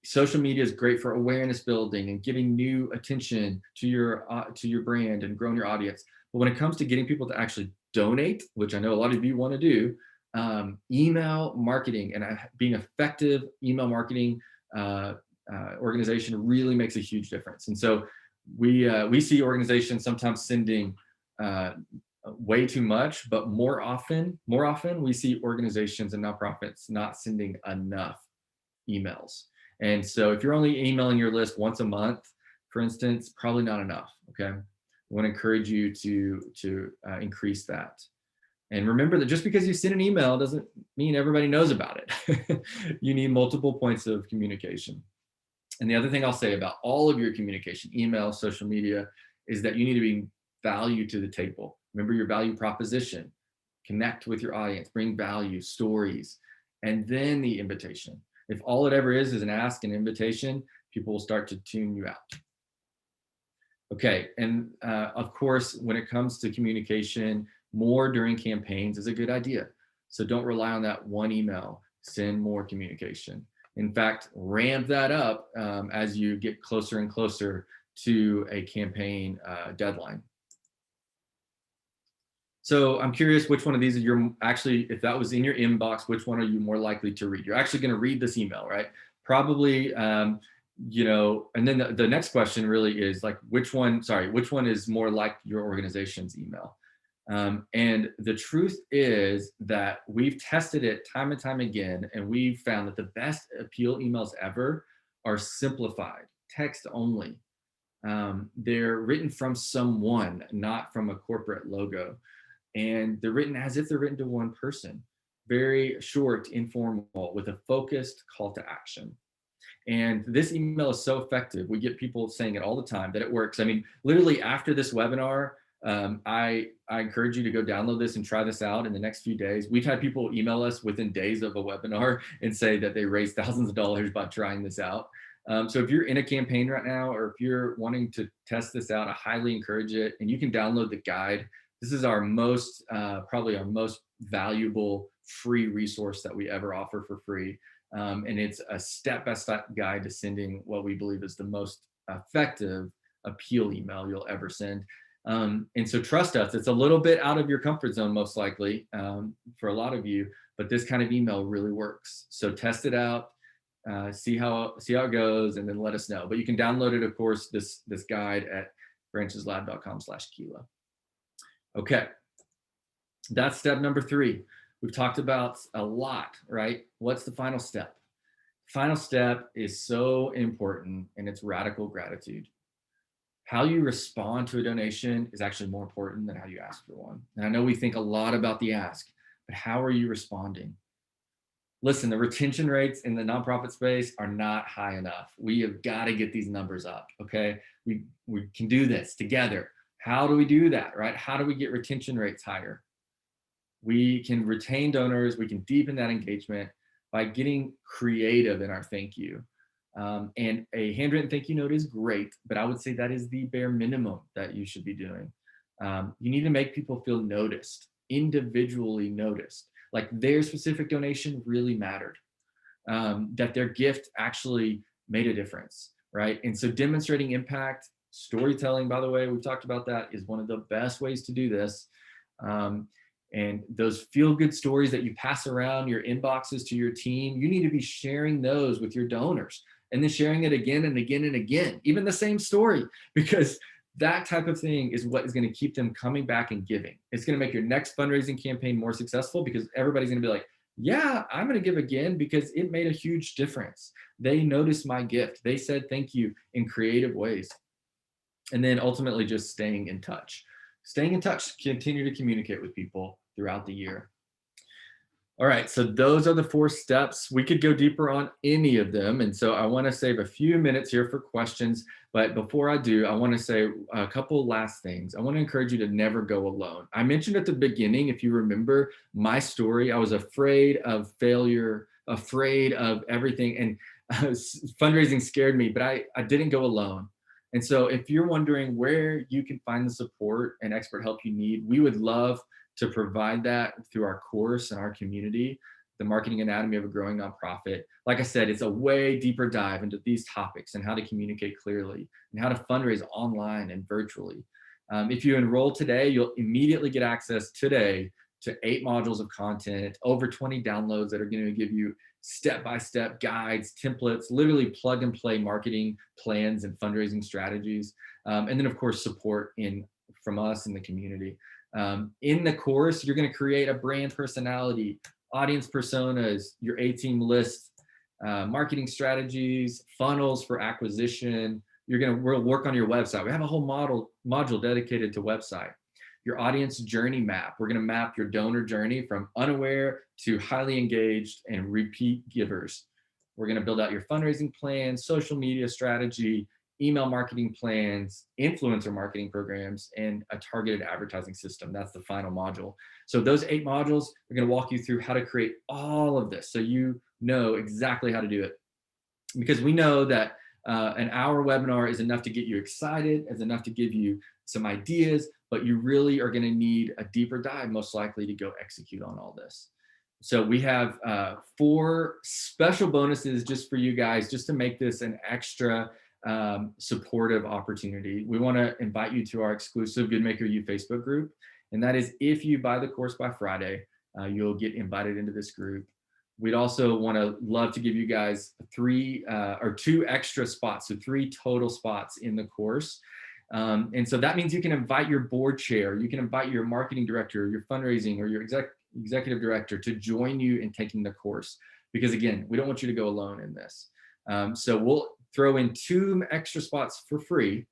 Social media is great for awareness building and giving new attention to your brand and growing your audience. But when it comes to getting people to actually donate, which I know a lot of you want to do, email marketing and being effective email marketing organization really makes a huge difference. And so we see organizations sometimes sending way too much, but more often we see organizations and nonprofits not sending enough emails. And so if you're only emailing your list once a month, for instance, probably not enough. Okay, I want to encourage you to increase that. And remember that just because you send an email doesn't mean everybody knows about it. You need multiple points of communication. And the other thing I'll say about all of your communication, email, social media, is that you need to bring value to the table. Remember your value proposition, connect with your audience, bring value, stories, and then the invitation. If all it ever is an ask and invitation, people will start to tune you out. Okay, and of course, when it comes to communication, more during campaigns is a good idea. So don't rely on that one email, send more communication. In fact, ramp that up as you get closer and closer to a campaign deadline. So I'm curious which one of these you're actually, if that was in your inbox, which one are you more likely to read? You're actually going to read this email, right? Probably, and then the next question really is like, which one is more like your organization's email? And the truth is that we've tested it time and time again, and we've found that the best appeal emails ever are simplified, text only. They're written from someone, not from a corporate logo. And they're written as if they're written to one person, very short, informal, with a focused call to action. And this email is so effective. We get people saying it all the time that it works. I mean, literally after this webinar, I encourage you to go download this and try this out in the next few days. We've had people email us within days of a webinar and say that they raised thousands of dollars by trying this out. So if you're in a campaign right now, or if you're wanting to test this out, I highly encourage it. And you can download the guide. This is our most, probably our most valuable free resource that we ever offer for free. And it's a step-by-step guide to sending what we believe is the most effective appeal email you'll ever send. And so trust us, it's a little bit out of your comfort zone, most likely, for a lot of you, but this kind of email really works. So test it out, see how it goes, and then let us know. But you can download it, of course, this guide at brancheslab.com/Keela. Okay, that's step number 3. We've talked about a lot, right? What's the final step? Final step is so important, and it's radical gratitude. How you respond to a donation is actually more important than how you ask for one. And I know we think a lot about the ask, but how are you responding? Listen, the retention rates in the nonprofit space are not high enough. We have got to get these numbers up, okay? We can do this together. How do we do that, right? How do we get retention rates higher? We can retain donors. We can deepen that engagement by getting creative in our thank you. And a handwritten thank you note is great, but I would say that is the bare minimum that you should be doing. You need to make people feel noticed, individually noticed, like their specific donation really mattered, that their gift actually made a difference, right? And so demonstrating impact, storytelling, by the way, we've talked about that, is one of the best ways to do this. And those feel-good stories that you pass around your inboxes to your team, you need to be sharing those with your donors, and then sharing it again and again and again, even the same story, because that type of thing is what is going to keep them coming back and giving. It's going to make your next fundraising campaign more successful, because everybody's going to be like, yeah, I'm going to give again because it made a huge difference. They noticed my gift. They said thank you in creative ways. And then ultimately just staying in touch. Staying in touch, continue to communicate with people throughout the year. All right, so those are the 4 steps. We could go deeper on any of them. And so I want to save a few minutes here for questions. But before I do, I want to say a couple last things. I want to encourage you to never go alone. I mentioned at the beginning, if you remember my story, I was afraid of failure, afraid of everything. And fundraising scared me, but I didn't go alone. And so if you're wondering where you can find the support and expert help you need, we would love to provide that through our course and our community, the Marketing Anatomy of a Growing Nonprofit. Like I said, it's a way deeper dive into these topics and how to communicate clearly and how to fundraise online and virtually. If you enroll today, you'll immediately get access today to 8 modules of content, over 20 downloads that are going to give you step-by-step guides, templates, literally plug and play marketing plans and fundraising strategies. And then of course, support from us in the community. In the course, you're going to create a brand personality, audience personas, your A-team list, marketing strategies, funnels for acquisition. We'll work on your website. We have a whole module dedicated to website. Your audience journey map. We're going to map your donor journey from unaware to highly engaged and repeat givers. We're going to build out your fundraising plan, social media strategy, email marketing plans, influencer marketing programs, and a targeted advertising system. That's the final module. So those 8 modules are going to walk you through how to create all of this so you know exactly how to do it. Because we know that an hour webinar is enough to get you excited, is enough to give you some ideas, but you really are going to need a deeper dive, most likely, to go execute on all this. So we have 4 special bonuses just for you guys, just to make this an extra supportive opportunity. We want to invite you to our exclusive Good Maker U Facebook group. And that is, if you buy the course by Friday, you'll get invited into this group. We'd also love to give you guys 2 extra spots, so 3 total spots in the course. And so that means you can invite your board chair, you can invite your marketing director, your fundraising, or your executive director to join you in taking the course. Because again, we don't want you to go alone in this. So we'll throw in 2 extra spots for free.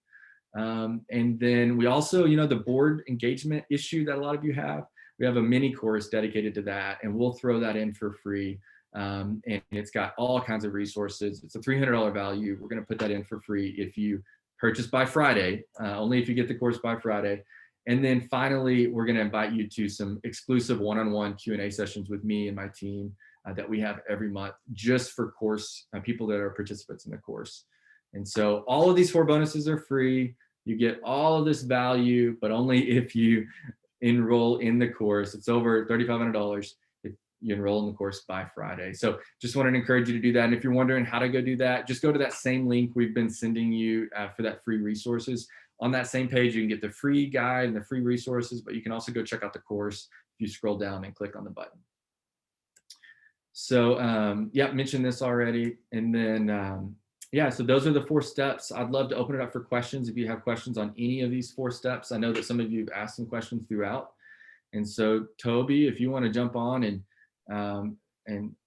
And then we also, the board engagement issue that a lot of you have, we have a mini course dedicated to that, and we'll throw that in for free. And it's got all kinds of resources. It's a $300 value. We're going to put that in for free if you purchase by Friday, only if you get the course by Friday. And then finally, we're going to invite you to some exclusive one-on-one Q&A sessions with me and my team that we have every month just for course people that are participants in the course. And so all of these 4 bonuses are free. You get all of this value, but only if you enroll in the course. It's over $3,500 if you enroll in the course by Friday. So just wanted to encourage you to do that. And if you're wondering how to go do that, just go to that same link we've been sending you for that free resources. On that same page, you can get the free guide and the free resources, but you can also go check out the course if you scroll down and click on the button. So yeah, mentioned this already. And then, yeah, so those are the 4 steps. I'd love to open it up for questions if you have questions on any of these 4 steps. I know that some of you have asked some questions throughout. And so Toby, if you want to jump on and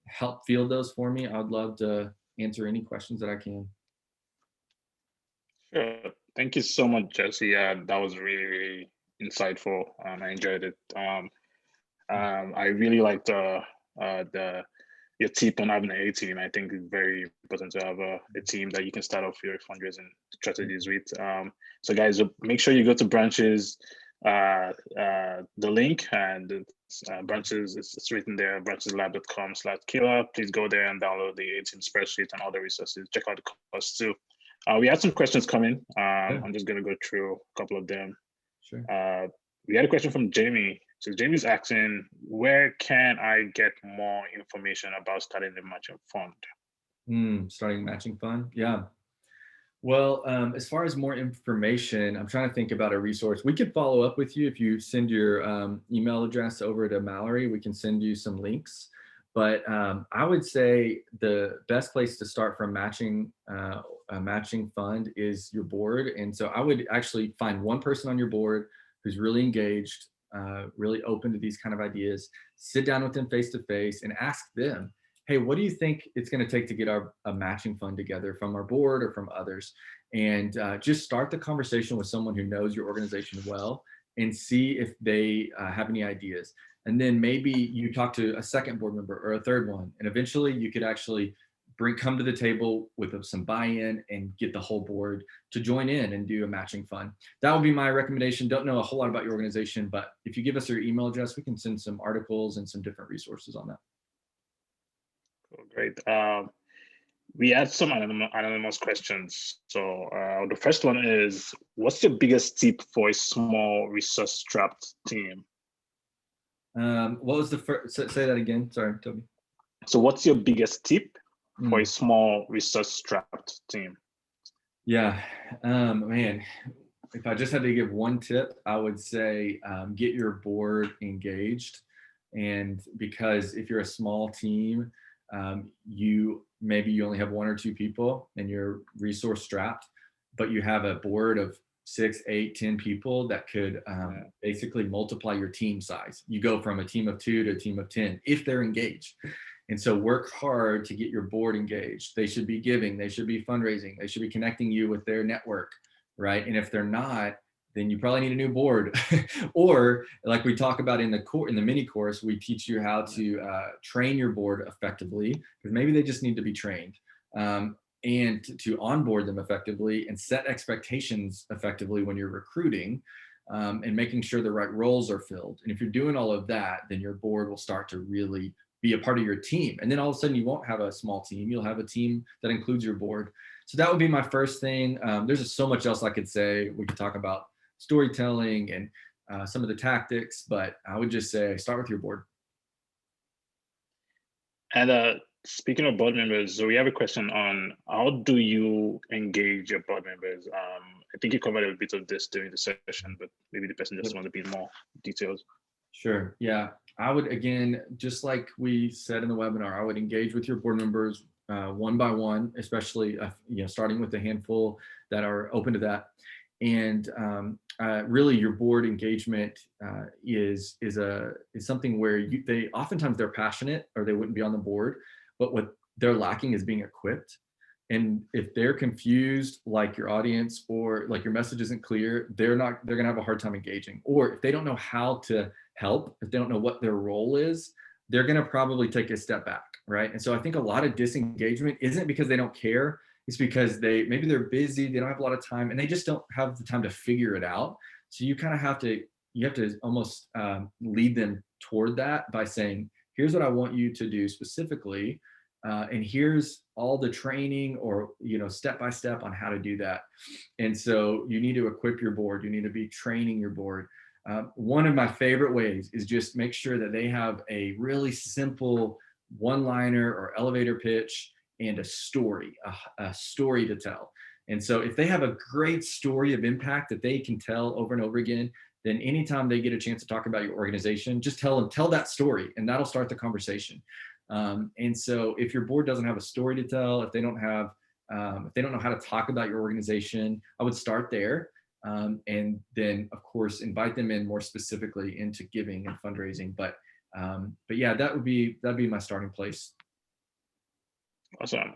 help field those for me, I'd love to answer any questions that I can. Sure. Thank you so much, Jesse. That was really, really insightful. I enjoyed it. I really liked your tip on having an A team. I think it's very important to have a team that you can start off your fundraising strategies with. So guys, make sure you go to Branches, the link, and Branches, it's written there, brancheslab.com/killer. Please go there and download the A team spreadsheet and other resources. Check out the course too. We had some questions coming. I'm just going to go through a couple of them. Sure. We had a question from Jamie. So Jamie's asking, where can I get more information about starting the matching fund? Starting a matching fund? Yeah. Well, as far as more information, I'm trying to think about a resource. We could follow up with you if you send your email address over to Mallory. We can send you some links. But I would say the best place to start for a matching fund is your board. And so I would actually find one person on your board who's really engaged, really open to these kind of ideas, sit down with them face to face and ask them, hey, what do you think it's going to take to get a matching fund together from our board or from others? And just start the conversation with someone who knows your organization well and see if they have any ideas. And then maybe you talk to a second board member or a third one, and eventually you could actually come to the table with some buy-in and get the whole board to join in and do a matching fund. That would be my recommendation. Don't know a whole lot about your organization, but if you give us your email address, we can send some articles and some different resources on that. Cool, great. We had some anonymous questions. So the first one is, what's your biggest tip for a small resource-strapped team? What was the first? Say that again. Sorry, Toby. So what's your biggest tip for a small resource-strapped team? Yeah, man, if I just had to give one tip, I would say get your board engaged. And because if you're a small team, maybe you only have 1 or 2 people and you're resource strapped, but you have a board of 6, 8, 10 people that could basically multiply your team size. You go from a team of 2 to a team of 10 if they're engaged. And so work hard to get your board engaged. They should be giving, they should be fundraising, they should be connecting you with their network, right? And if they're not, then you probably need a new board. Or like we talk about in the mini course, we teach you how to train your board effectively, because maybe they just need to be trained. And to onboard them effectively and set expectations effectively when you're recruiting, and making sure the right roles are filled. And if you're doing all of that, then your board will start to really be a part of your team. And then all of a sudden you won't have a small team, you'll have a team that includes your board. So that would be my first thing. There's just so much else I could say. We could talk about storytelling and some of the tactics, but I would just say start with your board. And speaking of board members, so we have a question on how do you engage your board members? I think you covered a bit of this during the session, but maybe the person just wants to be more details. Sure. Yeah. I would, again, just like we said in the webinar, I would engage with your board members one by one, especially starting with a handful that are open to that. And really, your board engagement is something where oftentimes they're passionate or they wouldn't be on the board, but what they're lacking is being equipped. And if they're confused, like your audience, or like your message isn't clear, they're gonna have a hard time engaging. Or if they don't know how to help, if they don't know what their role is, they're going to probably take a step back, right? And so I think a lot of disengagement isn't because they don't care. It's because maybe they're busy, they don't have a lot of time, and they just don't have the time to figure it out. So you have to almost lead them toward that by saying, here's what I want you to do specifically, and here's all the training, or step by step on how to do that. And so you need to equip your board, you need to be training your board. One of my favorite ways is just make sure that they have a really simple one-liner or elevator pitch and a story, a story to tell. And so if they have a great story of impact that they can tell over and over again, then anytime they get a chance to talk about your organization, just tell that story, and that'll start the conversation. And so if your board doesn't have a story to tell, if they don't know how to talk about your organization, I would start there. And then of course invite them in more specifically into giving and fundraising. But yeah, that'd be my starting place. Awesome.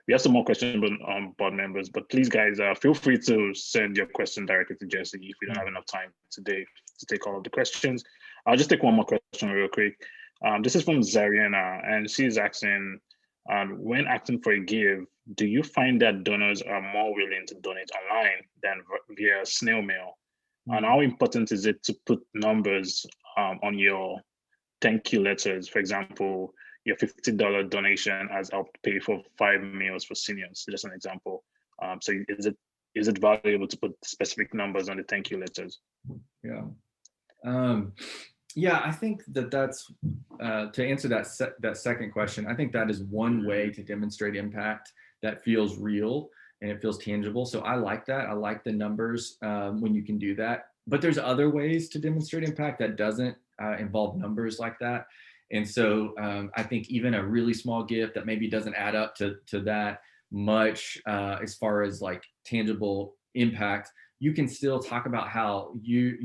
We have some more questions on board members, but please, guys, feel free to send your question directly to Jesse if we don't have enough time today to take all of the questions. I'll just take one more question real quick. This is from Zariana, and she's asking, when acting for a give, do you find that donors are more willing to donate online than via snail mail? And how important is it to put numbers on your thank you letters? For example, your $50 donation has helped pay for 5 meals for seniors, just an example. So is it valuable to put specific numbers on the thank you letters? Yeah. Yeah, I think that's to answer that second question. I think that is one way to demonstrate impact that feels real and it feels tangible. So I like that. I like the numbers when you can do that. But there's other ways to demonstrate impact that doesn't involve numbers like that. And so I think even a really small gift that maybe doesn't add up to that much as far as like tangible impact, you can still talk about how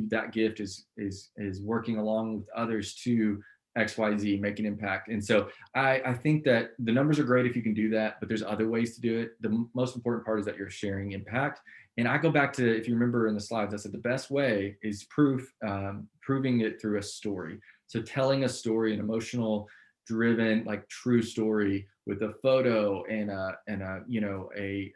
that gift is working along with others to XYZ, make an impact. And so I think that the numbers are great if you can do that, but there's other ways to do it. The most important part is that you're sharing impact. And I go back to, if you remember in the slides, I said the best way is proving it through a story. So telling a story, an emotional driven, like true story with a photo and a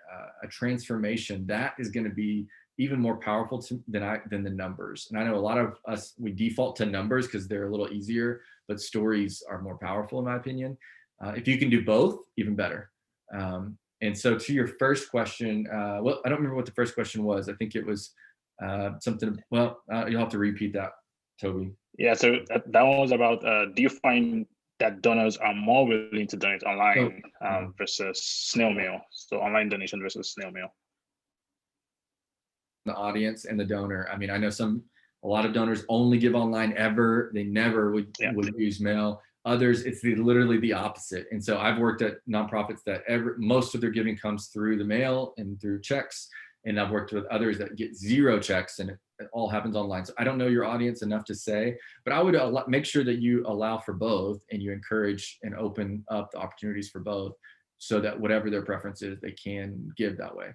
transformation, that is going to be even more powerful than the numbers. And I know a lot of us, we default to numbers because they're a little easier, but stories are more powerful in my opinion. If you can do both, even better. And so to your first question, well, I don't remember what the first question was. I think it was something, well, you'll have to repeat that, Toby. Yeah, so that one was about, do you find that donors are more willing to donate online versus snail mail? So online donation versus snail mail. The audience and the donor. I mean, I know a lot of donors only give online ever. They never would use mail. Others, it's literally the opposite. And so I've worked at nonprofits that most of their giving comes through the mail and through checks. And I've worked with others that get 0 checks and it all happens online. So I don't know your audience enough to say, but I would make sure that you allow for both and you encourage and open up the opportunities for both so that whatever their preference is, they can give that way.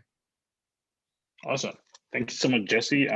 Awesome. Thank you so much, Jesse.